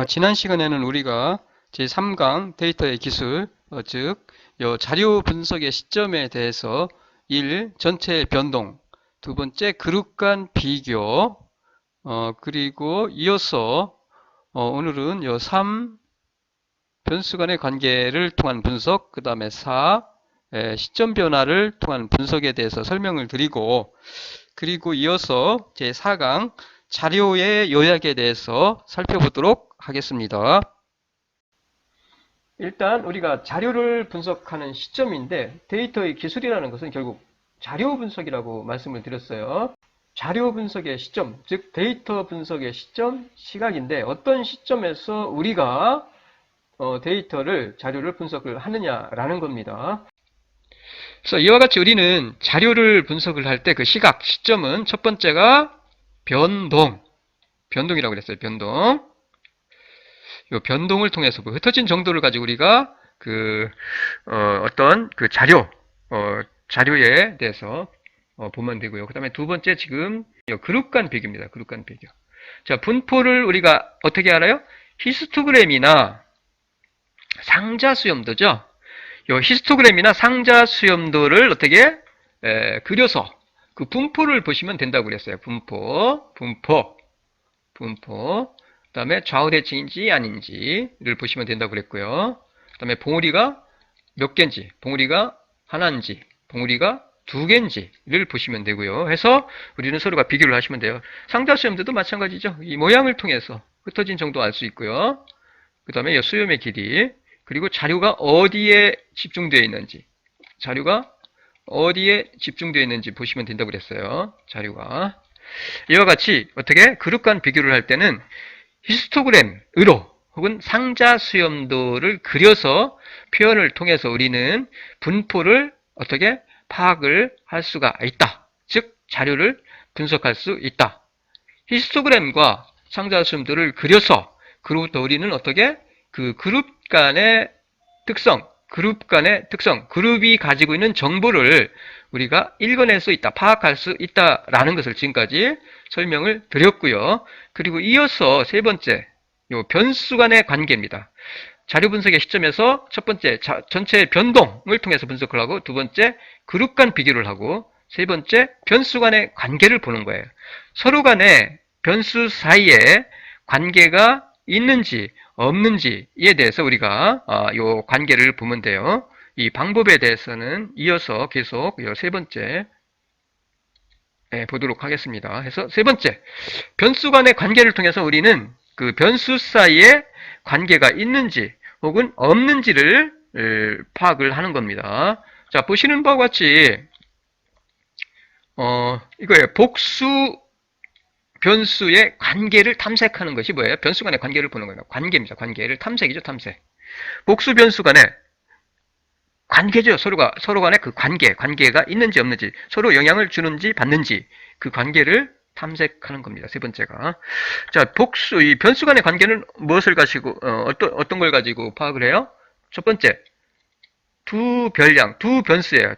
지난 시간에는 우리가 제3강 데이터의 기술, 즉 자료 분석의 시점에 대해서 1. 전체 변동, 두 번째 그룹 간 비교, 그리고 이어서 오늘은 3. 변수 간의 관계를 통한 분석, 그 다음에 4. 시점 변화를 통한 분석에 대해서 설명을 드리고, 그리고 이어서 제4강 자료의 요약에 대해서 살펴보도록 하겠습니다. 일단 우리가 자료를 분석하는 시점인데 데이터의 기술이라는 것은 결국 자료 분석이라고 말씀을 드렸어요. 자료 분석의 시점, 즉 데이터 분석의 시점, 시각인데 어떤 시점에서 우리가 자료를 분석을 하느냐라는 겁니다. 그래서 이와 같이 우리는 자료를 분석을 할 때 그 시각, 시점은 첫 번째가 변동이라고 그랬어요. 변동. 이 변동을 통해서 그 흩어진 정도를 가지고 우리가 어떤 자료에 대해서 보면 되고요. 그 다음에 두 번째 지금 그룹 간 비교입니다. 그룹 간 비교. 자, 분포를 우리가 어떻게 알아요? 히스토그램이나 상자 수염도죠. 이 히스토그램이나 상자 수염도를 어떻게 그려서 그 분포를 보시면 된다고 그랬어요. 분포. 그 다음에 좌우 대칭인지 아닌지를 보시면 된다고 그랬고요. 그 다음에 봉우리가 몇 개인지, 봉우리가 하나인지, 봉우리가 두 개인지를 보시면 되고요. 해서 우리는 서로가 비교를 하시면 돼요. 상자 수염도도 마찬가지죠. 이 모양을 통해서 흩어진 정도 알 수 있고요. 그 다음에 수염의 길이, 그리고 자료가 어디에 집중되어 있는지 보시면 된다고 그랬어요. 자료가. 이와 같이 어떻게 그룹 간 비교를 할 때는 히스토그램으로 혹은 상자 수염도를 그려서 표현을 통해서 우리는 분포를 어떻게 파악을 할 수가 있다. 즉 자료를 분석할 수 있다. 히스토그램과 상자 수염도를 그려서 그로부터 우리는 어떻게 그 그룹 간의 특성, 그룹이 가지고 있는 정보를 우리가 읽어낼 수 있다, 파악할 수 있다라는 것을 지금까지 설명을 드렸고요. 그리고 이어서 세 번째, 요 변수 간의 관계입니다. 자료 분석의 시점에서 첫 번째, 전체 변동을 통해서 분석을 하고, 두 번째, 그룹 간 비교를 하고, 세 번째, 변수 간의 관계를 보는 거예요. 서로 간의 변수 사이에 관계가 있는지 없는지에 대해서 우리가 이 관계를 보면 돼요. 이 방법에 대해서는 이어서 계속 세 번째 보도록 하겠습니다. 그래서 세 번째, 변수 간의 관계를 통해서 우리는 그 변수 사이에 관계가 있는지 혹은 없는지를 파악을 하는 겁니다. 자, 보시는 바와 같이 이거예요. 복수 변수의 관계를 탐색하는 것이 뭐예요? 변수 간의 관계를 보는 거예요. 관계입니다. 관계를 탐색이죠, 탐색. 복수 변수 간의 관계죠. 서로 간의 그 관계가 있는지 없는지, 서로 영향을 주는지 받는지, 그 관계를 탐색하는 겁니다. 세 번째가. 자, 이 변수 간의 관계는 무엇을 가지고, 어떤 걸 가지고 파악을 해요? 첫 번째, 두 변수예요.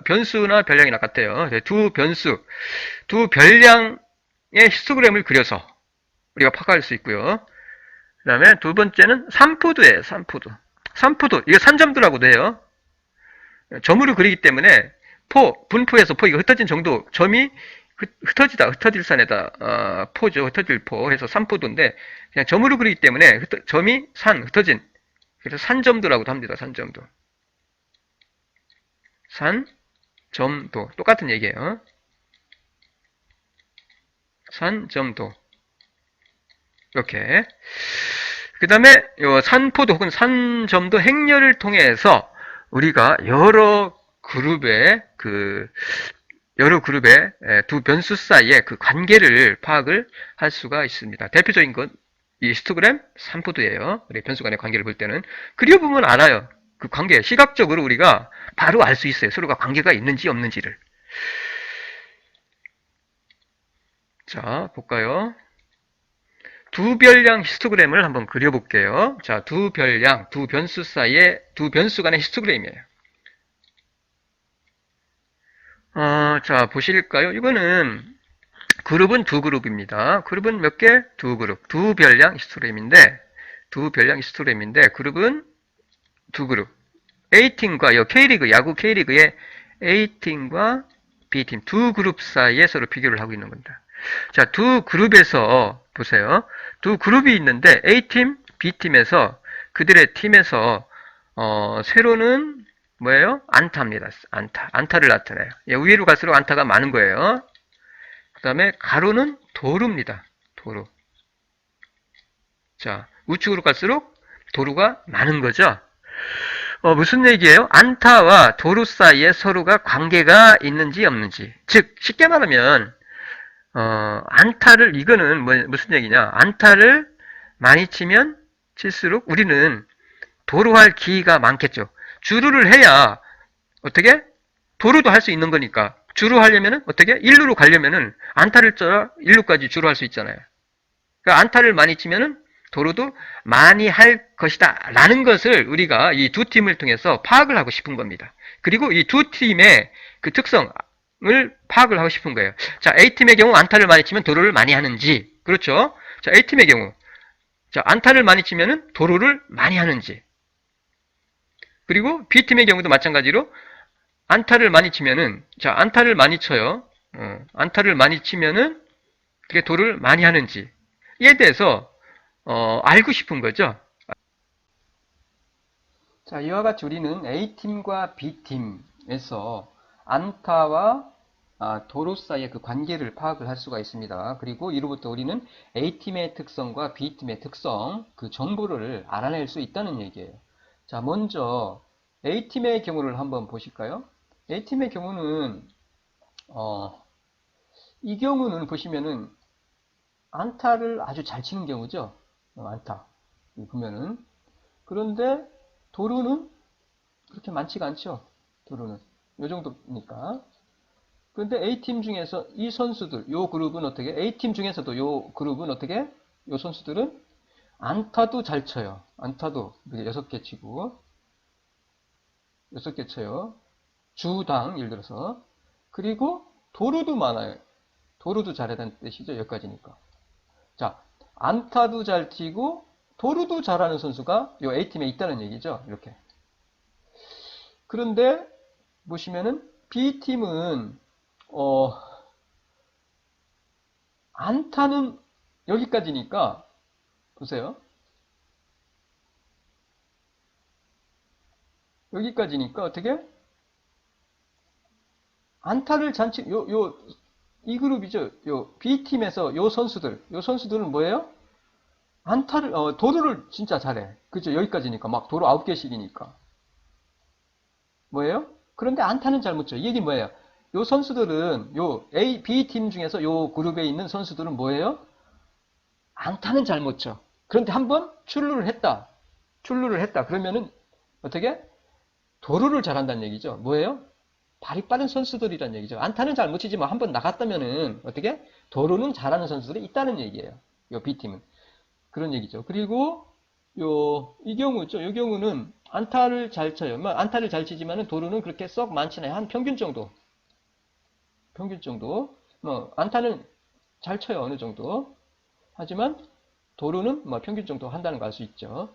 변수나 별량이나 같아요. 두 별량의 히스토그램을 그려서 우리가 파악할 수 있고요. 그 다음에 두 번째는 산포도예요. 산포도. 이거 산점도라고도 해요. 점으로 그리기 때문에 분포에서 이거 흩어진 정도, 점이 흩어질 산에다, 포죠. 흩어질 포 해서 산포도인데, 그냥 점으로 그리기 때문에 점이 흩어진. 그래서 산점도라고도 합니다. 산점도. 산점도. 똑같은 얘기예요. 산점도. 이렇게. 그 다음에 산포도 혹은 산점도 행렬을 통해서 우리가 여러 그룹의 두 변수 사이의 그 관계를 파악을 할 수가 있습니다. 대표적인 건 이 히스토그램 산포도예요. 우리 변수 간의 관계를 볼 때는 그려보면 알아요. 그 관계, 시각적으로 우리가 바로 알 수 있어요. 서로가 관계가 있는지 없는지를. 자, 볼까요? 두 별량 히스토그램을 한번 그려볼게요. 자, 두 변수 사이의 두 변수 간의 히스토그램이에요. 자, 보실까요? 이거는 그룹은 두 그룹입니다. 그룹은 몇 개? 두 그룹. 두 별량 히스토그램인데 그룹은 두 그룹. A팀과 K리그, 야구 K리그의 A팀과 B팀 두 그룹 사이에 서로 비교를 하고 있는 겁니다. 자, 두 그룹에서 보세요. 두 그룹이 있는데 A팀, B팀에서 그들의 팀에서 세로는 뭐예요? 안타입니다. 안타를 나타내요. 위로 갈수록 안타가 많은 거예요. 그 다음에 가로는 도루입니다. 도루. 자, 우측으로 갈수록 도루가 많은 거죠. 무슨 얘기예요? 안타와 도루 사이에 서로가 관계가 있는지 없는지. 즉, 쉽게 말하면 안타를 이거는 무슨 얘기냐? 안타를 많이 치면 칠수록 우리는 도루할 기회가 많겠죠. 주루를 해야 어떻게? 도루도 할 수 있는 거니까. 주루 하려면은 어떻게? 1루로 가려면은 안타를 쳐야 1루까지 주루할 수 있잖아요. 그러니까 안타를 많이 치면은 도루도 많이 할 것이다 라는 것을 우리가 이 두 팀을 통해서 파악을 하고 싶은 겁니다. 그리고 이 두 팀의 그 특성을 파악을 하고 싶은 거예요. 자, A팀의 경우 안타를 많이 치면 도루를 많이 하는지, 그렇죠? 자, A팀의 경우 자, 안타를 많이 치면은 도루를 많이 하는지, 그리고 B팀의 경우도 마찬가지로 안타를 많이 치면은, 자, 안타를 많이 쳐요. 안타를 많이 치면은 그게 도루를 많이 하는지 이에 대해서 알고 싶은 거죠. 자, 이와 같이 우리는 A팀과 B팀에서 안타와 도루 사이의 그 관계를 파악을 할 수가 있습니다. 그리고 이로부터 우리는 A팀의 특성과 B팀의 특성, 그 정보를 알아낼 수 있다는 얘기예요. 자, 먼저 A팀의 경우를 한번 보실까요? A팀의 경우는 이 경우는 보시면은 안타를 아주 잘 치는 경우죠. 안타 보면은. 그런데 도루는 그렇게 많지가 않죠. 도루는 요 정도니까. 그런데 A팀 중에서 이 선수들, 요 그룹은 어떻게? A팀 중에서도 요 그룹은 어떻게? 요 선수들은 안타도 잘 쳐요. 안타도 6개 치고 6개 쳐요. 주당 예를 들어서. 그리고 도루도 많아요. 도루도 잘해야 되는 뜻이죠. 여기까지니까. 자, 안타도 잘 치고 도루도 잘하는 선수가 요 A팀에 있다는 얘기죠. 이렇게. 그런데 보시면은 B팀은 안타는 여기까지니까 보세요. 여기까지니까 어떻게? 안타를 잔치 이 그룹이죠. 요 B팀에서 요 선수들은 뭐예요? 안타를 도루를 진짜 잘해. 그죠? 여기까지니까 막 도루 9개씩이니까. 뭐예요? 그런데 안타는 잘 못 쳐. 이 얘기 뭐예요? 요 선수들은 요 A, B팀 중에서 요 그룹에 있는 선수들은 뭐예요? 안타는 잘 못 쳐. 그런데 한번 출루를 했다. 그러면은 어떻게? 도루를 잘한다는 얘기죠. 뭐예요? 발이 빠른 선수들이란 얘기죠. 안타는 잘 못 치지만 한번 나갔다면은 어떻게? 도루는 잘하는 선수들이 있다는 얘기예요. 요 B팀은. 그런 얘기죠. 그리고 이 경우죠. 이 경우는 안타를 잘 쳐요. 안타를 잘 치지만은 도루는 그렇게 썩 많지 않아요. 한 평균 정도. 안타는 잘 쳐요. 어느 정도. 하지만 도루는 평균 정도 한다는 걸 알 수 있죠.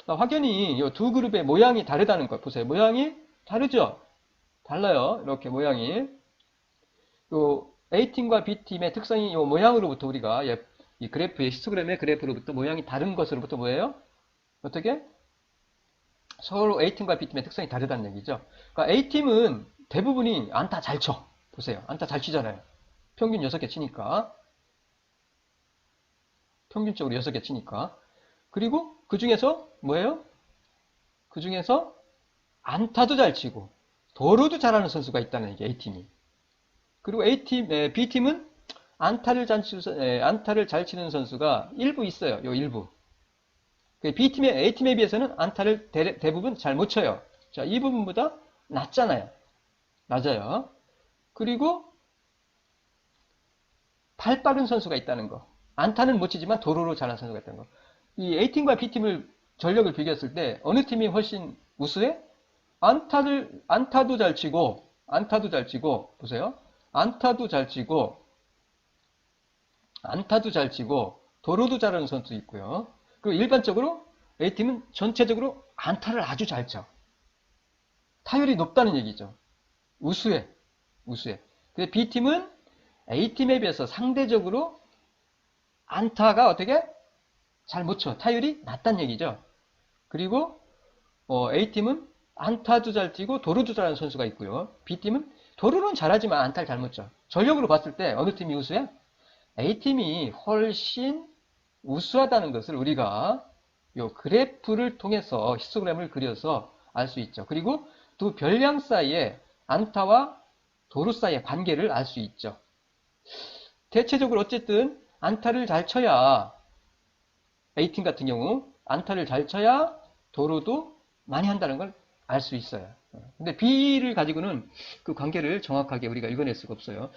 확연히 이 두 그룹의 모양이 다르다는 걸 보세요. 모양이 다르죠? 달라요. 이렇게 모양이. 요 A팀과 B팀의 특성이 이 모양으로부터 우리가 이 그래프의 히스토그램의 그래프로부터 모양이 다른 것으로부터 뭐예요? 어떻게? 서로 A팀과 B팀의 특성이 다르다는 얘기죠. 그러니까 A팀은 대부분이 안타 잘 쳐. 보세요. 안타 잘 치잖아요. 평균 6개 치니까. 평균적으로 6개 치니까. 그리고 그 중에서 뭐예요? 그 중에서 안타도 잘 치고 도루도 잘하는 선수가 있다는 얘기예요. A팀이. 그리고 B팀은 안타를 잘 치는 선수가 일부 있어요. 요 일부. A팀에 비해서는 안타를 대부분 잘 못 쳐요. 자, 이 부분보다 낮잖아요. 낮아요. 그리고 발 빠른 선수가 있다는 거. 안타는 못 치지만 도루로 잘하는 선수가 있다는 거. 이 A팀과 B팀을 전력을 비교했을 때 어느 팀이 훨씬 우수해? 안타도 잘 치고 보세요. 안타도 잘 치고 안타도 잘 치고 도루도 잘하는 선수 있고요. 그리고 일반적으로 A팀은 전체적으로 안타를 아주 잘 쳐. 타율이 높다는 얘기죠. 우수해. 우수해. 근데 B팀은 A팀에 비해서 상대적으로 안타가 어떻게? 잘 못 쳐. 타율이 낮다는 얘기죠. 그리고 A팀은 안타도 잘 뛰고 도루도 잘하는 선수가 있고요. B팀은 도루는 잘하지만 안타를 잘 못 쳐. 전력으로 봤을 때 어느 팀이 우수해? A팀이 훨씬 우수하다는 것을 우리가 요 그래프를 통해서 히스토그램을 그려서 알 수 있죠. 그리고 두 별량 사이에 안타와 도루 사이의 관계를 알 수 있죠. 대체적으로 어쨌든 안타를 잘 쳐야 A팀 같은 경우 안타를 잘 쳐야 도루도 많이 한다는 걸 알 수 있어요. 근데 B를 가지고는 그 관계를 정확하게 우리가 읽어낼 수가 없어요.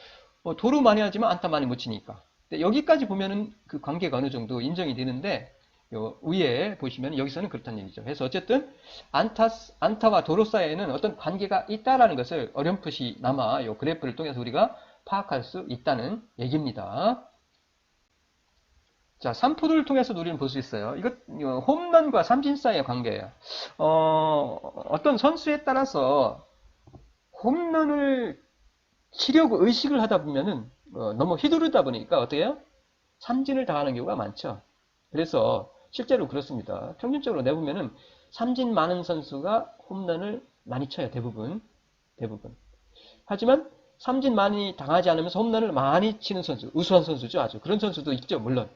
도루 많이 하지만 안타 많이 못 치니까. 여기까지 보면은 그 관계가 어느 정도 인정이 되는데 요 위에 보시면 여기서는 그렇다는 얘기죠. 그래서 어쨌든 안타와 도루 사이에는 어떤 관계가 있다라는 것을 어렴풋이나마 요 그래프를 통해서 우리가 파악할 수 있다는 얘기입니다. 자, 삼포도를 통해서 우리는 볼 수 있어요. 이것 홈런과 삼진 사이의 관계예요. 어떤 선수에 따라서 홈런을 치려고 의식을 하다 보면은 너무 휘두르다 보니까 어떻게 해요? 삼진을 당하는 경우가 많죠. 그래서 실제로 그렇습니다. 평균적으로 내보면은 삼진 많은 선수가 홈런을 많이 쳐요. 대부분. 하지만 삼진 많이 당하지 않으면서 홈런을 많이 치는 선수, 우수한 선수죠. 아주 그런 선수도 있죠. 물론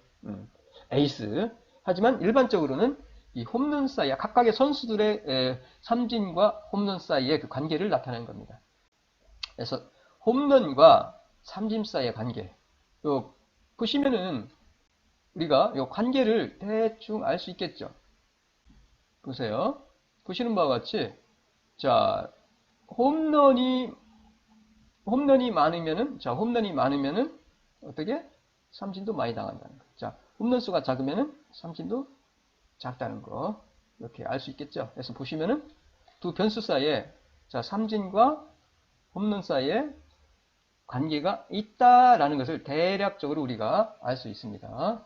에이스. 하지만 일반적으로는 이 홈런 사이, 각각의 선수들의 삼진과 홈런 사이의 그 관계를 나타내는 겁니다. 그래서 홈런과 삼진 사이의 관계. 보시면은 우리가 이 관계를 대충 알 수 있겠죠. 보세요. 보시는 바와 같이 자 홈런이 많으면은 어떻게 삼진도 많이 당한다는 거. 자 홈런 수가 작으면은 삼진도 작다는 거 이렇게 알 수 있겠죠. 그래서 보시면은 두 변수 사이에 자 삼진과 홈런 사이에 관계가 있다라는 것을 대략적으로 우리가 알 수 있습니다.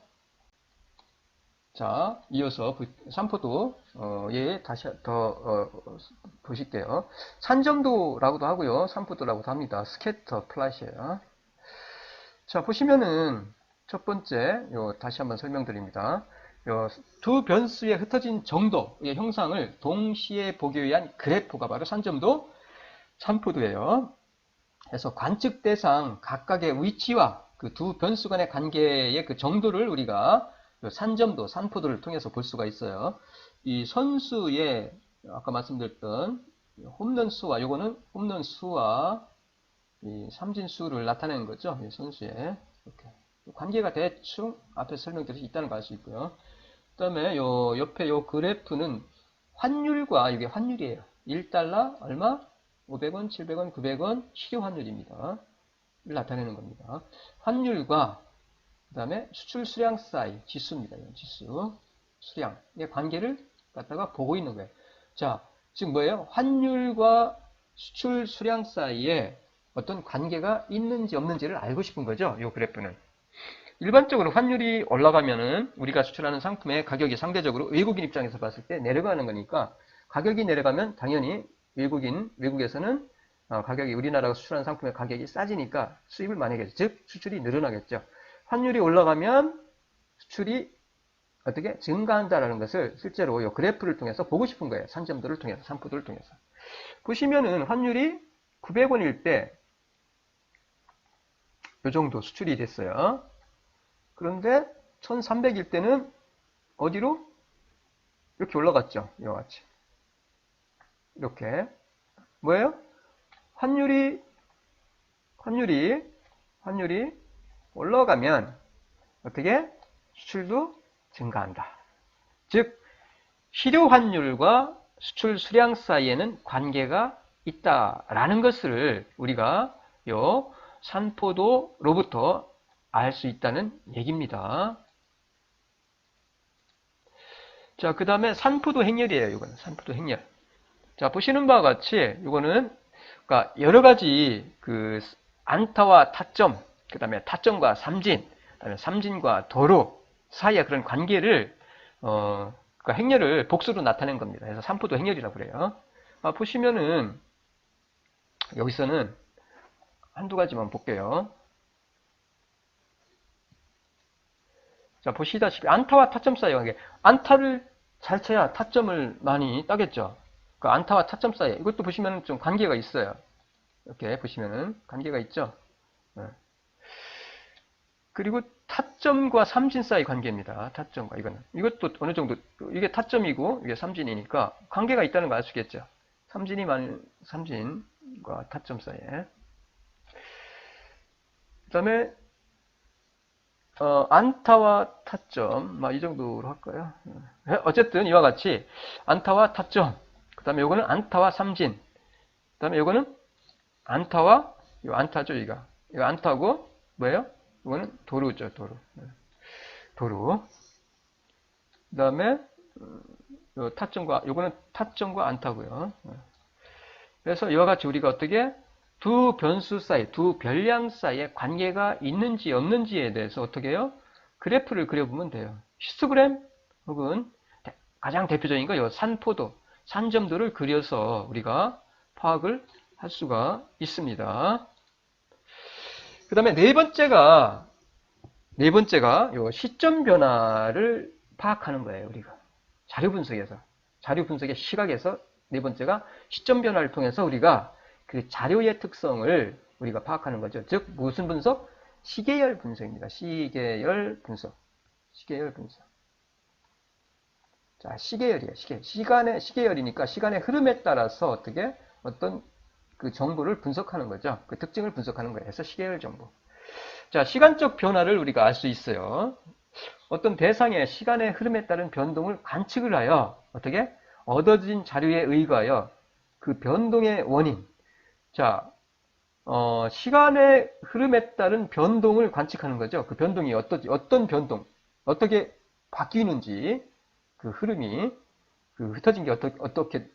자, 이어서 삼포도에 다시 더 보실게요. 산정도라고도 하고요. 삼포도라고도 합니다. 스캐터 플랫이에요. 자, 보시면은 첫 번째 다시 한번 설명드립니다. 두 변수에 흩어진 정도의 형상을 동시에 보기 위한 그래프가 바로 산점도, 삼포도예요. 그래서 관측 대상 각각의 위치와 그 두 변수 간의 관계의 그 정도를 우리가 산점도, 산포도를 통해서 볼 수가 있어요. 이 선수의 아까 말씀드렸던 홈런 수와 요거는 홈런 수와 이 삼진 수를 나타내는 거죠. 이 선수의 이렇게 관계가 대충 앞에 설명드렸듯이 있다는 걸 알 수 있고요. 그 다음에 요 옆에 요 그래프는 환율과 이게 환율이에요. 1달러 얼마? 500원, 700원, 900원 실효 환율입니다. 를 나타내는 겁니다. 환율과 그 다음에 수출 수량 사이 지수입니다. 지수 수량의 관계를 갖다가 보고 있는 거예요. 자, 지금 뭐예요? 환율과 수출 수량 사이에 어떤 관계가 있는지 없는지를 알고 싶은 거죠. 이 그래프는. 일반적으로 환율이 올라가면은 우리가 수출하는 상품의 가격이 상대적으로 외국인 입장에서 봤을 때 내려가는 거니까 가격이 내려가면 당연히 외국에서는 가격이 우리나라가 수출하는 상품의 가격이 싸지니까 수입을 많이 하겠죠. 즉 수출이 늘어나겠죠. 환율이 올라가면 수출이 어떻게 증가한다라는 것을 실제로 이 그래프를 통해서 보고 싶은 거예요. 산점도를 통해서, 산포도를 통해서. 보시면은 환율이 900원일 때 이 정도 수출이 됐어요. 그런데 1300일 때는 어디로? 이렇게 올라갔죠. 이와 같이. 이렇게. 뭐예요? 환율이 올라가면 어떻게? 수출도 증가한다. 즉 실효 환율과 수출 수량 사이에는 관계가 있다라는 것을 우리가 요 산포도로부터 알 수 있다는 얘기입니다. 자, 그 다음에 산포도 행렬이에요. 이거는 산포도 행렬. 자, 보시는 바와 같이 이거는 그러니까 여러 가지 그 안타와 타점, 그 다음에 타점과 삼진, 그다음에 삼진과 도로 사이의 그런 관계를 그러니까 행렬을 복수로 나타낸 겁니다. 그래서 삼포도 행렬이라고 그래요. 보시면은 여기서는 한두 가지만 볼게요. 자, 보시다시피 안타와 타점 사이의 관계. 안타를 잘 쳐야 타점을 많이 따겠죠. 그 안타와 타점 사이 이것도 보시면 좀 관계가 있어요. 이렇게 보시면은 관계가 있죠. 네. 그리고 타점과 삼진 사이 관계입니다. 타점과 이것도 어느 정도 이게 타점이고 이게 삼진이니까 관계가 있다는 거 알 수 있겠죠. 삼진과 타점 사이에. 그다음에 안타와 타점 이 정도로 할까요? 어쨌든 이와 같이 안타와 타점, 그다음에 요거는 안타와 삼진, 그다음에 요거는 안타와 요 안타죠. 이거 안타고 뭐예요? 이거는 도루죠. 도루. 그다음에 요 타점과 요거는 타점과 안타고요. 그래서 이와 같이 우리가 어떻게 두 변수 사이, 두 별량 사이에 관계가 있는지 없는지에 대해서 어떻게 해요? 그래프를 그려보면 돼요. 히스토그램 혹은 가장 대표적인 거 요 산포도, 산점도를 그려서 우리가 파악을 할 수가 있습니다. 그 다음에 네 번째가 요 시점 변화를 파악하는 거예요. 우리가 자료 분석의 시각에서 네 번째가 시점 변화를 통해서 우리가 그 자료의 특성을 우리가 파악하는 거죠. 즉 무슨 분석? 시계열 분석입니다. 시계열 분석. 자, 시계열이에요. 시계열이니까 시간의 흐름에 따라서 어떻게 어떤 그 정보를 분석하는 거죠. 그 특징을 분석하는 거예요. 그래서 시계열 정보. 자, 시간적 변화를 우리가 알 수 있어요. 어떤 대상의 시간의 흐름에 따른 변동을 관측을 하여 어떻게 얻어진 자료에 의거하여 그 변동의 원인, 자, 시간의 흐름에 따른 변동을 관측하는 거죠. 그 변동이 어떤 변동, 어떻게 바뀌는지, 그 흐름이, 그 흩어진 게 어떻게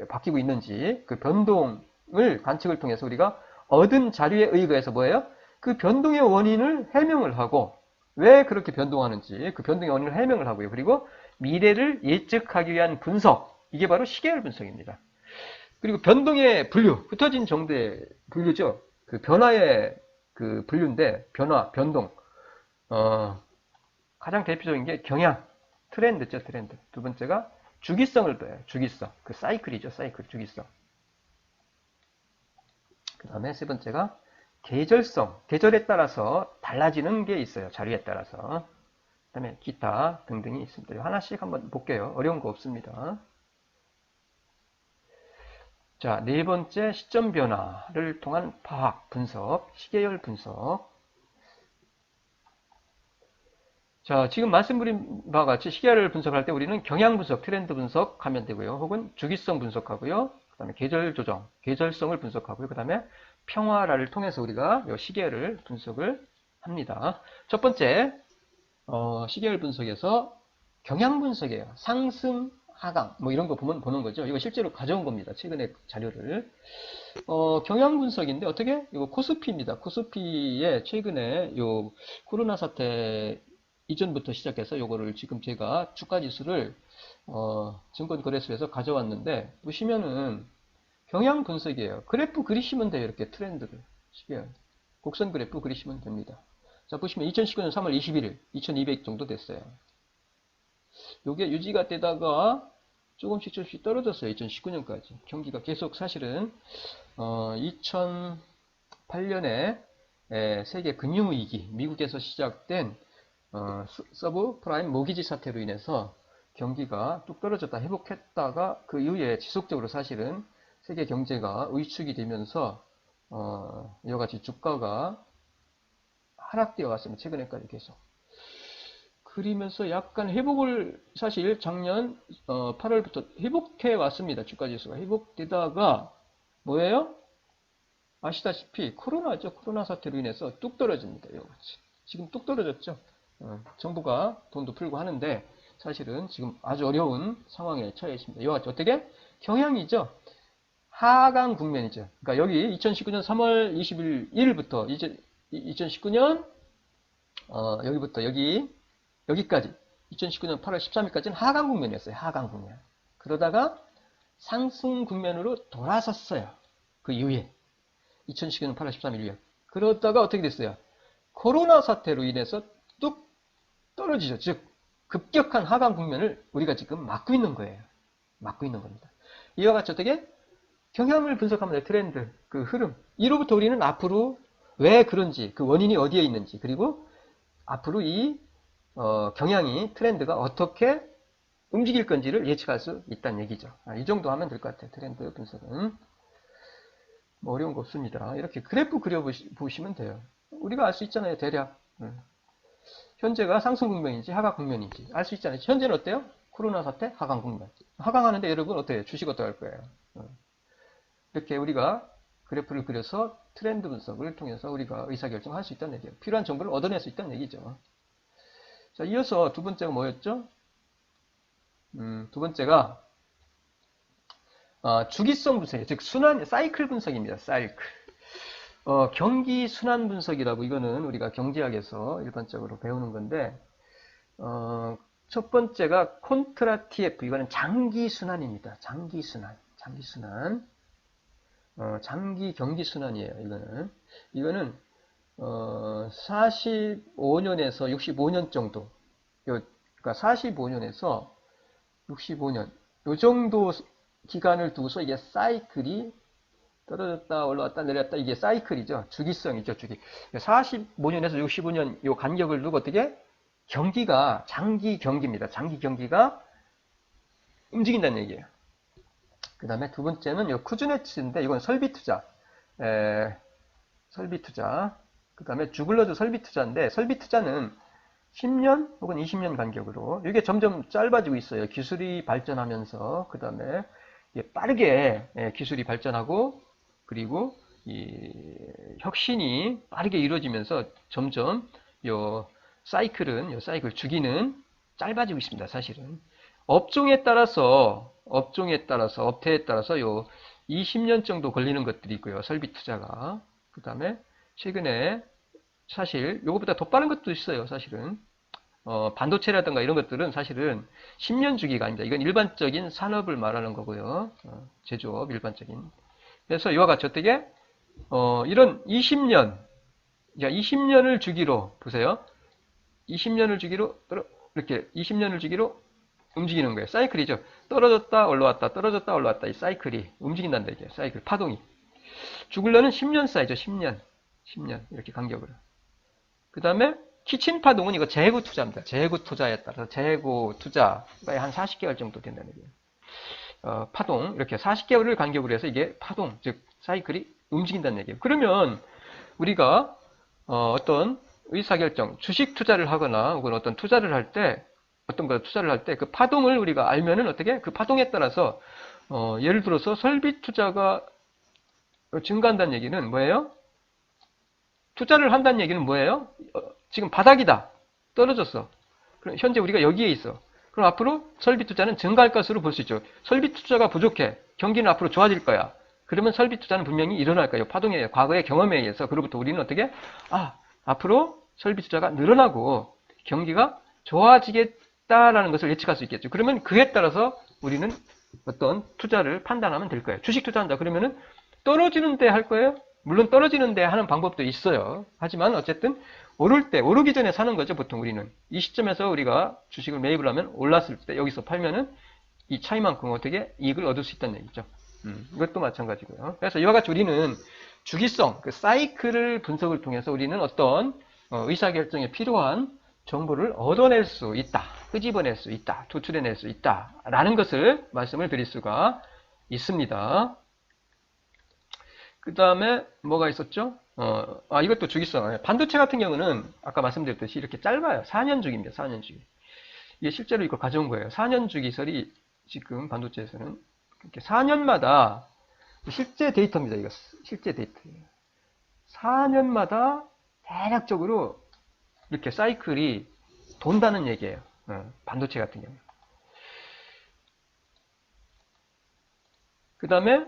바뀌고 있는지, 그 변동을 관측을 통해서 우리가 얻은 자료에 의거해서 뭐예요? 그 변동의 원인을 해명을 하고, 왜 그렇게 변동하는지, 그 변동의 원인을 해명을 하고요. 그리고 미래를 예측하기 위한 분석, 이게 바로 시계열 분석입니다. 그리고 변동의 분류, 흩어진 정도의 분류죠. 그 변화의 그 분류인데, 변동. 가장 대표적인 게 경향, 트렌드죠, 트렌드. 두 번째가 주기성을 봐요, 주기성. 그 사이클이죠, 사이클, 주기성. 그 다음에 세 번째가 계절성, 계절에 따라서 달라지는 게 있어요, 자료에 따라서. 그 다음에 기타 등등이 있습니다. 하나씩 한번 볼게요. 어려운 거 없습니다. 자, 네 번째 시점 변화를 통한 파악, 분석, 시계열 분석. 자, 지금 말씀드린 바와 같이 시계열을 분석할 때 우리는 경향 분석, 트렌드 분석하면 되고요. 혹은 주기성 분석하고요. 그 다음에 계절 조정, 계절성을 분석하고요. 그 다음에 평화를 통해서 우리가 이 시계열을 분석을 합니다. 첫 번째, 시계열 분석에서 경향 분석이에요. 상승, 하강 이런 거 보는 거죠. 이거 실제로 가져온 겁니다. 최근에 자료를. 경향 분석인데 어떻게? 이거 코스피입니다. 코스피에 최근에 요 코로나 사태 이전부터 시작해서 요거를 지금 제가 주가 지수를 증권거래소에서 가져왔는데 보시면은 경향 분석이에요. 그래프 그리시면 돼요. 이렇게 트렌드를 시계열 곡선 그래프 그리시면 됩니다. 자, 보시면 2019년 3월 21일 2200 정도 됐어요. 요게 유지가 되다가 조금씩 떨어졌어요. 2019년까지. 경기가 계속 사실은 2008년에 세계 금융위기, 미국에서 시작된 서브프라임 모기지 사태로 인해서 경기가 뚝 떨어졌다 회복했다가 그 이후에 지속적으로 사실은 세계 경제가 위축이 되면서 이와 같이 주가가 하락되어 왔습니다. 최근에까지 계속. 그리면서 약간 회복을 사실 작년 8월부터 회복해 왔습니다. 주가 지수가 회복되다가 뭐예요? 아시다시피 코로나죠. 코로나 사태로 인해서 뚝 떨어집니다. 이와 같이. 지금 뚝 떨어졌죠. 정부가 돈도 풀고 하는데 사실은 지금 아주 어려운 상황에 처해 있습니다. 이와 같이 어떻게? 경향이죠. 하강 국면이죠. 그러니까 여기 2019년 3월 21일부터 이제 2019년 여기부터 여기까지 2019년 8월 13일까지는 하강 국면이었어요. 하강 국면. 그러다가 상승 국면으로 돌아섰어요. 그 이후에 2019년 8월 13일 이후에. 그러다가 어떻게 됐어요? 코로나 사태로 인해서 뚝 떨어지죠. 즉 급격한 하강 국면을 우리가 지금 맞고 있는 거예요. 맞고 있는 겁니다. 이와 같이 어떻게 경향을 분석하면 돼요. 트렌드, 그 흐름. 이로부터 우리는 앞으로 왜 그런지, 그 원인이 어디에 있는지, 그리고 앞으로 이 경향이, 트렌드가 어떻게 움직일 건지를 예측할 수 있다는 얘기죠. 이 정도 하면 될 것 같아요. 트렌드 분석은. 뭐 어려운 거 없습니다. 이렇게 그래프 그려보시면 돼요. 우리가 알 수 있잖아요. 대략. 현재가 상승 국면인지 하강 국면인지 알 수 있잖아요. 현재는 어때요? 코로나 사태 하강 국면. 하강하는데 여러분 어때요? 주식 어떻게 할 거예요? 이렇게 우리가 그래프를 그려서 트렌드 분석을 통해서 우리가 의사결정을 할 수 있다는 얘기예요. 필요한 정보를 얻어낼 수 있다는 얘기죠. 자, 이어서 두 번째가 뭐였죠? 두 번째가 주기성 분석이에요. 즉 순환 사이클 분석입니다. 사이클. 경기 순환 분석이라고, 이거는 우리가 경제학에서 일반적으로 배우는 건데, 첫 번째가 콘트라 TF, 이거는 장기 순환입니다. 장기 순환, 장기 순환, 장기 경기 순환이에요. 이거는 45년에서 65년 정도, 그러니까 45년에서 65년, 요 정도 기간을 두고서 이게 사이클이 떨어졌다 올라왔다 내렸다, 이게 사이클이죠. 주기성이죠. 주기. 45년에서 65년 요 간격을 두고 어떻게 경기가 장기 경기입니다. 장기 경기가 움직인다는 얘기예요. 그 다음에 두 번째는 요 쿠즈네츠인데, 이건 설비 투자. 설비 투자. 그 다음에 주글러드 설비 투자인데, 설비 투자는 10년 혹은 20년 간격으로, 이게 점점 짧아지고 있어요. 기술이 발전하면서, 그 다음에 빠르게 기술이 발전하고, 그리고 이 혁신이 빠르게 이루어지면서 점점 요 사이클 주기는 짧아지고 있습니다. 사실은 업종에 따라서 업태에 따라서 요 20년 정도 걸리는 것들이 있고요. 설비 투자가. 그 다음에 최근에 사실 요거보다 더 빠른 것도 있어요. 사실은 반도체라든가 이런 것들은 사실은 10년 주기가 아닙니다. 이건 일반적인 산업을 말하는 거고요. 제조업 일반적인. 그래서 이와 같이 어떻게 이런 20년을 주기로 보세요. 20년을 주기로 이렇게 20년을 주기로 움직이는 거예요. 사이클이죠. 떨어졌다 올라왔다 떨어졌다 올라왔다, 이 사이클이 움직인다는 얘기예요. 사이클 파동이. 주글러는 10년 사이죠. 10년 이렇게 간격으로. 그 다음에 키친 파동은 이거 재고 투자입니다. 재고 투자에 따라서 재고 투자가 한 40개월 정도 된다는 얘기예요. 파동, 이렇게 40개월을 간격으로 해서 이게 파동, 즉 사이클이 움직인다는 얘기예요. 그러면 우리가 어떤 의사결정, 주식 투자를 하거나 혹은 어떤 투자를 할 때, 그 파동을 우리가 알면은 어떻게 그 파동에 따라서 예를 들어서 설비 투자가 증가한다는 얘기는 뭐예요? 투자를 한다는 얘기는 뭐예요? 지금 바닥이다, 떨어졌어. 그럼 현재 우리가 여기에 있어. 그럼 앞으로 설비 투자는 증가할 것으로 볼 수 있죠. 설비 투자가 부족해. 경기는 앞으로 좋아질 거야. 그러면 설비 투자는 분명히 일어날 거예요. 파동에, 과거의 경험에 의해서. 그로부터 우리는 어떻게? 앞으로 설비 투자가 늘어나고 경기가 좋아지겠다라는 것을 예측할 수 있겠죠. 그러면 그에 따라서 우리는 어떤 투자를 판단하면 될 거예요. 주식 투자한다 그러면은 떨어지는데 할 거예요? 물론 떨어지는데 하는 방법도 있어요. 하지만 어쨌든 오르기 전에 사는 거죠. 보통 우리는 이 시점에서 우리가 주식을 매입을 하면 올랐을 때 여기서 팔면은 이 차이만큼 어떻게 이익을 얻을 수 있다는 얘기죠. 이것도 마찬가지고요. 그래서 이와 같이 우리는 주기성, 그 사이클을 분석을 통해서 우리는 어떤 의사결정에 필요한 정보를 얻어낼 수 있다, 끄집어낼 수 있다, 도출해낼 수 있다라는 것을 말씀을 드릴 수가 있습니다. 그 다음에 뭐가 있었죠? 이것도 주기성. 반도체 같은 경우는 아까 말씀드렸듯이 이렇게 짧아요. 4년 주기입니다. 4년 주기. 이게 실제로 이거 가져온 거예요. 4년 주기설이 지금 반도체에서는 이렇게 4년마다 실제 데이터입니다. 이거 실제 데이터예요. 4년마다 대략적으로 이렇게 사이클이 돈다는 얘기예요. 반도체 같은 경우. 그 다음에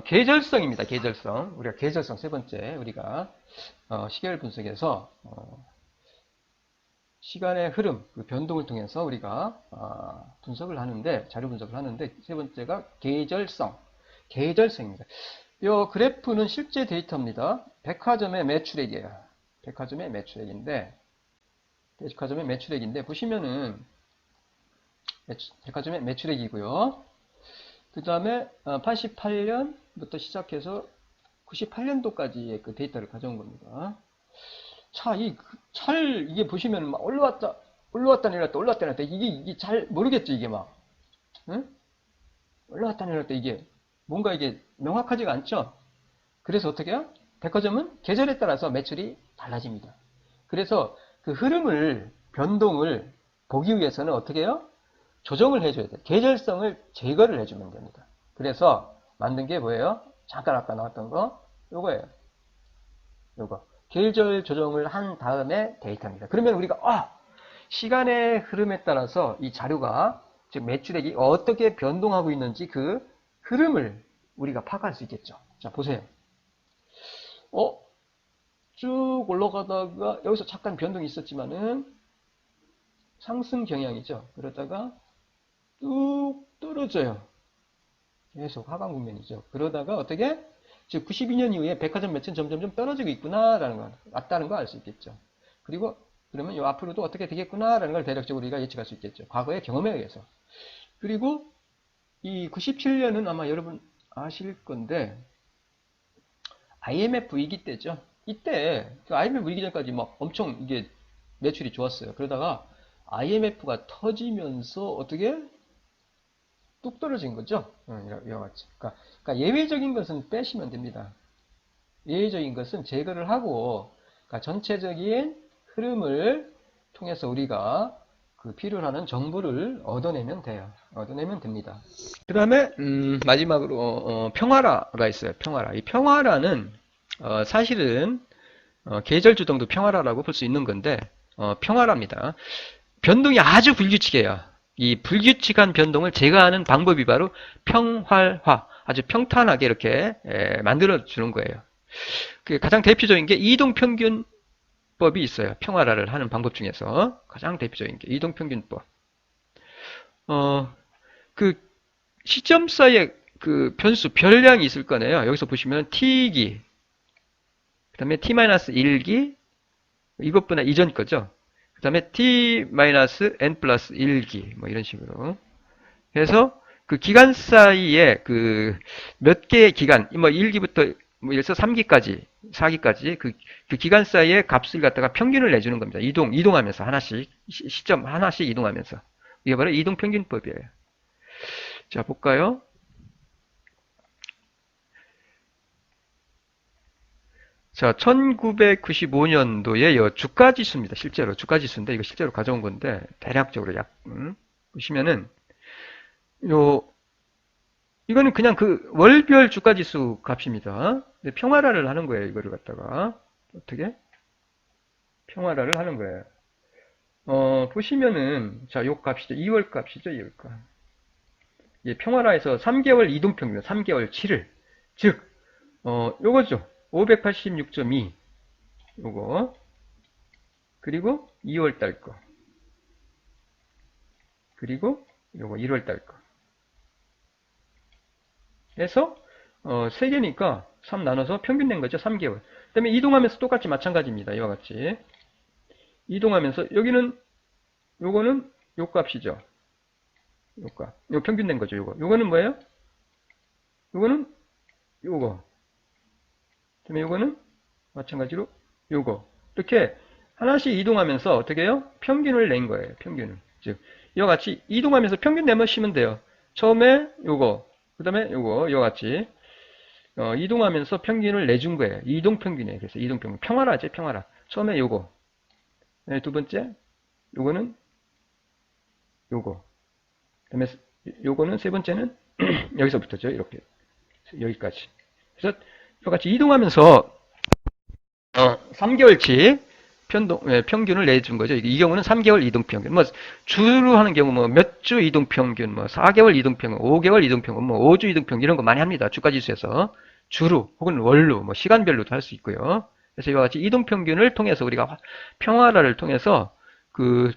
계절성입니다. 계절성. 우리가 계절성 세 번째 우리가 시계열 분석에서 시간의 흐름, 그 변동을 통해서 우리가 분석을 하는데, 자료 분석을 하는데, 세 번째가 계절성입니다. 이 그래프는 실제 데이터입니다. 백화점의 매출액이에요. 백화점의 매출액인데 보시면은 백화점의 매출액이고요. 그 다음에 88년부터 시작해서 98년도까지의 그 데이터를 가져온 겁니다. 이게 보시면 막 올라왔다 내렸다. 이게 잘 모르겠죠, 이게 막. 응? 올라왔다 내렸다, 이게. 뭔가 이게 명확하지가 않죠? 그래서 어떻게 해요? 백화점은 계절에 따라서 매출이 달라집니다. 그래서 그 변동을 보기 위해서는 어떻게 해요? 조정을 해줘야 돼요. 계절성을 제거를 해주면 됩니다. 그래서 만든 게 뭐예요? 잠깐 아까 나왔던 거, 요거예요. 요거. 계절 조정을 한 다음에 데이터입니다. 그러면 우리가 시간의 흐름에 따라서 이 자료가 즉 매출액이 어떻게 변동하고 있는지 그 흐름을 우리가 파악할 수 있겠죠. 자, 보세요. 쭉 올라가다가 여기서 잠깐 변동이 있었지만은 상승 경향이죠. 그러다가 뚝 떨어져요. 계속 하강 국면이죠. 그러다가 어떻게? 즉 92년 이후에 백화점 매출은 점점 떨어지고 있구나라는 거, 왔다는 거 알 수 있겠죠. 그리고 그러면 이 앞으로도 어떻게 되겠구나라는 걸 대략적으로 우리가 예측할 수 있겠죠. 과거의 경험에 의해서. 그리고 이 97년은 아마 여러분 아실 건데 IMF 위기 때죠. 이때 그 IMF 위기 전까지 막 엄청 이게 매출이 좋았어요. 그러다가 IMF가 터지면서 어떻게 뚝 떨어진 거죠. 이와 같이. 그러니까 예외적인 것은 빼시면 됩니다. 예외적인 것은 제거를 하고 그러니까 전체적인 흐름을 통해서 우리가 그 필요로 하는 정보를 얻어내면 돼요. 얻어내면 됩니다. 그 다음에 마지막으로 평화라가 있어요. 평화라. 이 평화라는 사실은 계절 주동도 평화라라고 볼 수 있는 건데 평화랍니다. 변동이 아주 불규칙해요. 이 불규칙한 변동을 제거하는 방법이 바로 평활화, 아주 평탄하게 이렇게 만들어 주는 거예요. 가장 대표적인 게 이동평균법이 있어요. 평활화를 하는 방법 중에서 가장 대표적인 게 이동평균법. 그 시점 사이에 그 변수 별량이 있을 거네요. 여기서 보시면 t기, 그 다음에 t-1기, 이것보다 이전 거죠. 그 다음에 t-n 플러스 1기, 뭐 이런 식으로 해서 그 기간 사이에 그 몇 개의 기간, 뭐 1기부터 뭐 예를 들어서 3기까지, 4기까지 그 기간 사이에 값을 갖다가 평균을 내주는 겁니다. 이동하면서 하나씩, 시점 하나씩 이동하면서. 이게 바로 이동평균법이에요. 자, 볼까요? 자, 1995년도에 주가지수입니다. 실제로 주가지수인데 이거 실제로 가져온 건데 대략적으로 보시면은 이거는 그냥 그 월별 주가지수 값입니다. 평활화를 하는 거예요. 이거를 갖다가 어떻게 평활화를 하는 거예요. 보시면은 자, 요 값이죠. 2월 값이죠. 2월 값. 예, 평활화해서 3개월 이동평균, 3개월 7일. 즉 요거죠. 586.2 요거, 그리고 2월달 거, 그리고 요거 1월달 거 해서 3개니까 3 나눠서 평균 낸 거죠. 3개월. 그 다음에 이동하면서 똑같이 마찬가지입니다. 이와 같이 이동하면서 여기는 요거는 요 값이죠. 요 값. 요 평균 낸 거죠. 요거는 뭐예요? 요거는 요거. 그 다음에 요거는 마찬가지로 요거. 이렇게 하나씩 이동하면서 어떻게 해요? 평균을 낸 거예요. 평균을. 즉 이와 같이 이동하면서 평균 내시면 돼요. 처음에 요거, 그 다음에 요거, 이와 같이 이동하면서 평균을 내준 거예요. 이동평균이에요. 그래서 이동평균. 평활화지, 평활화. 처음에 요거. 네, 두 번째 요거는 요거. 그 다음에 요거는 세 번째는 여기서부터죠. 이렇게 여기까지. 그래서 이와 같이 이동하면서 3개월치 평균을 내준 거죠. 이 경우는 3개월 이동평균. 뭐 주로 하는 경우 뭐 몇 주 이동평균, 뭐 4개월 이동평균, 5개월 이동평균, 뭐 5주 이동평균 이런 거 많이 합니다. 주가지수에서 주로 혹은 월로, 뭐 시간별로도 할 수 있고요. 그래서 이와 같이 이동평균을 통해서 우리가 평활화를 통해서 그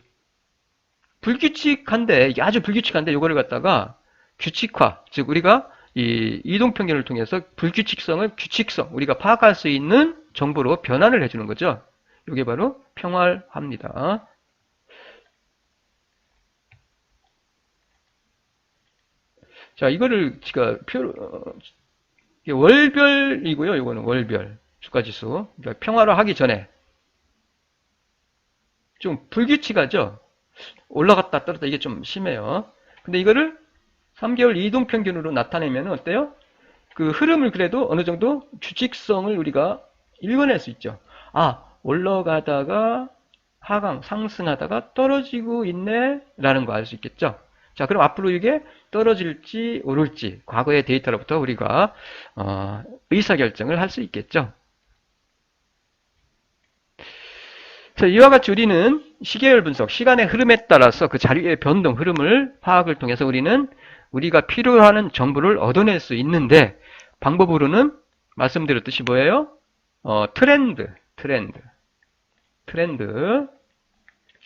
불규칙한데, 이게 아주 불규칙한데 요거를 갖다가 규칙화, 즉 우리가 이 이동평균을 통해서 불규칙성을 규칙성, 우리가 파악할 수 있는 정보로 변환을 해주는 거죠. 이게 바로 평활합니다. 자, 이거를 제가 이게 월별이고요. 이거는 월별 주가지수. 그러니까 평화로 하기 전에 좀 불규칙하죠. 올라갔다 떨어졌다 이게 좀 심해요. 근데 이거를 3개월 이동평균으로 나타내면 어때요? 그 흐름을 그래도 어느 정도 규칙성을 우리가 읽어낼 수 있죠. 아, 올라가다가 하강, 상승하다가 떨어지고 있네 라는 거 알 수 있겠죠. 자, 그럼 앞으로 이게 떨어질지 오를지 과거의 데이터로부터 우리가 의사결정을 할 수 있겠죠. 자, 이와 같이 우리는 시계열 분석, 시간의 흐름에 따라서 그 자료의 변동 흐름을 파악을 통해서 우리는 우리가 필요로 하는 정보를 얻어낼 수 있는데, 방법으로는 말씀드렸듯이 뭐예요? 트렌드,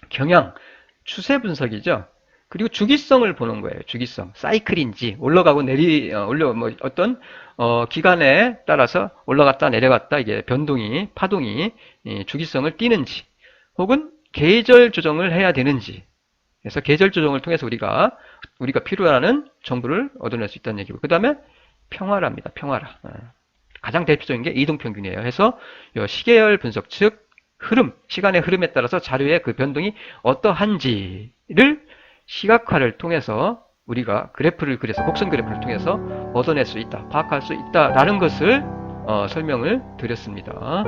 경향, 추세 분석이죠. 그리고 주기성을 보는 거예요. 주기성, 사이클인지 올라가고 어떤 기간에 따라서 올라갔다 내려갔다 이게 변동이 파동이 주기성을 띠는지, 혹은 계절 조정을 해야 되는지. 그래서 계절 조정을 통해서 우리가 필요하는 정보를 얻어낼 수 있다는 얘기고, 그 다음에 평화랍니다. 평화라. 가장 대표적인 게 이동평균이에요. 해서 시계열 분석, 즉 흐름, 시간의 흐름에 따라서 자료의 그 변동이 어떠한지를 시각화를 통해서 우리가 그래프를 그려서 곡선 그래프를 통해서 얻어낼 수 있다, 파악할 수 있다라는 것을 설명을 드렸습니다.